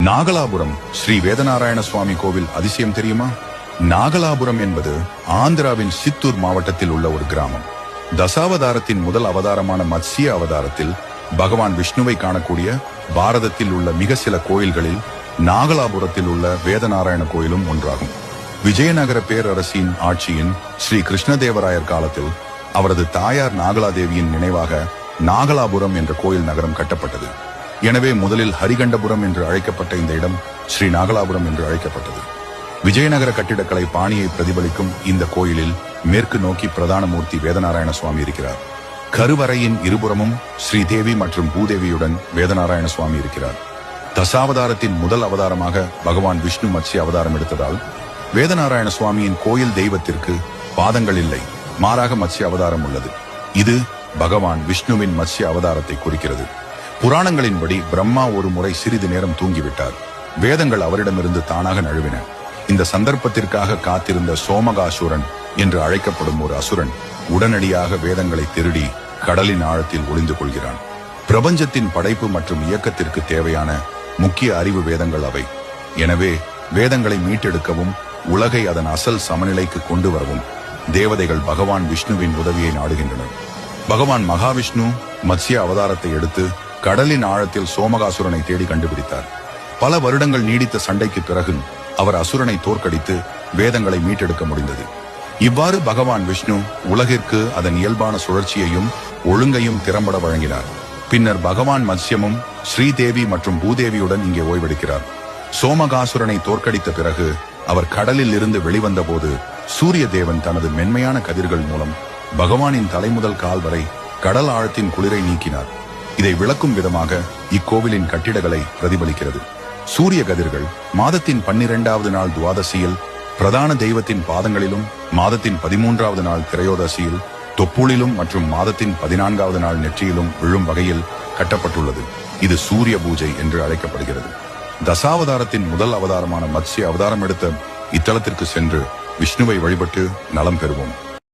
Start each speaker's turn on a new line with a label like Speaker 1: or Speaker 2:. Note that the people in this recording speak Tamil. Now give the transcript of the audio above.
Speaker 1: நாகலாபுரம் ஸ்ரீ வேதநாராயண சுவாமி கோவில் அதிசயம் தெரியுமா? நாகலாபுரம் என்பது ஆந்திராவின் சித்தூர் மாவட்டத்தில் உள்ள ஒரு கிராமம். தசாவதாரத்தின் முதல் அவதாரமான மத்ஸ்ய அவதாரத்தில் பகவான் விஷ்ணுவை காணக்கூடிய பாரதத்தில் உள்ள மிக சில கோயில்களில் நாகலாபுரத்தில் உள்ள வேதநாராயண கோயிலும் ஒன்றாகும். விஜயநகர பேரரசின் ஆட்சியின் ஸ்ரீ கிருஷ்ணதேவராயர் காலத்தில் அவரது தாயார் நாகலாதேவியின் நினைவாக நாகலாபுரம் என்ற கோயில் நகரம் கட்டப்பட்டது. எனவே முதலில் ஹரிகண்டபுரம் என்று அழைக்கப்பட்ட இந்த இடம் ஸ்ரீ நாகலாபுரம் என்று அழைக்கப்பட்டது. விஜயநகர கட்டிடக்கலை பாணியை பிரதிபலிக்கும் இந்த கோயிலில் மேற்கு நோக்கி பிரதான மூர்த்தி வேதநாராயண சுவாமி இருக்கிறார். கருவறையின் இருபுறமும் ஸ்ரீதேவி மற்றும் பூதேவியுடன் வேதநாராயண சுவாமி இருக்கிறார். தசாவதாரத்தின் முதல் அவதாரமாக பகவான் விஷ்ணு மத்ஸ்ய அவதாரம் எடுத்ததால் வேதநாராயண சுவாமியின் கோயில் தெய்வத்திற்கு பாதங்கள் இல்லை, மாறாக மத்ஸ்ய அவதாரம் உள்ளது. இது பகவான் விஷ்ணுவின் மத்ஸ்ய அவதாரத்தை குறிக்கிறது. புராணங்களின்படி பிரம்மா ஒரு முறை சிறிது நேரம் தூங்கிவிட்டார். வேதங்கள் அவரிடமிருந்து தானாக நழுவின. இந்த சந்தர்ப்பத்திற்காக காத்திருந்த சோமகாசுரன் என்று அழைக்கப்படும் ஒரு அசுரன் உடனடியாக வேதங்களை திருடி கடலின் ஆழத்தில் ஒளிந்து கொள்கிறான். பிரபஞ்சத்தின் படைப்பு மற்றும் இயக்கத்திற்கு தேவையான முக்கிய அறிவு வேதங்கள் அவை. எனவே வேதங்களை மீட்டெடுக்கவும் உலகை அதன் அசல் சமநிலைக்கு கொண்டு வரவும் தேவதைகள் பகவான் விஷ்ணுவின் உதவியை நாடுகின்றனர். பகவான் மகாவிஷ்ணு மத்ஸ்ய அவதாரத்தை எடுத்து கடலின் ஆழத்தில் சோமகாசுரனை தேடி கண்டுபிடித்தார். பல வருடங்கள் நீடித்த சண்டைக்கு பிறகு அவர் அசுரனை தோற்கடித்து வேதங்களை மீட்டெடுக்க முடிந்தது. இவ்வாறு பகவான் விஷ்ணு உலகிற்கு அதன் இயல்பான சுழற்சியையும் ஒழுங்கையும் திறம்பட வழங்கினார். பின்னர் பகவான் மத்ஸ்யமும் ஸ்ரீதேவி மற்றும் பூதேவியுடன் இங்கே ஓய்வெடுக்கிறார். சோமகாசுரனை தோற்கடித்த பிறகு அவர் கடலில் இருந்து வெளிவந்த போது சூரிய தேவன் தனது மென்மையான கதிர்கள் மூலம் பகவானின் தலைமுதல் கால் வரை கடல் ஆழத்தின் குளிரை நீக்கினார். இதை விளக்கும் விதமாக இக்கோவிலின் கட்டிடங்களை பிரதிபலிக்கிறது. சூரிய கதிர்கள் மாதத்தின் 12வது நாள் துவாதசியில் பிரதான தெய்வத்தின் பாதங்களிலும், மாதத்தின் 13வது நாள் திரையோதசியில் தொப்புளிலும் மற்றும் மாதத்தின் 14வது நாள் நெற்றியிலும் விழும் வகையில் கட்டப்பட்டுள்ளது. இது சூரிய பூஜை என்று அழைக்கப்படுகிறது. தசாவதாரத்தின் முதல் அவதாரமான மத்ஸ்ய அவதாரம் எடுத்த இத்தலத்திற்கு சென்று விஷ்ணுவை வழிபட்டு நலம் பெறுவோம்.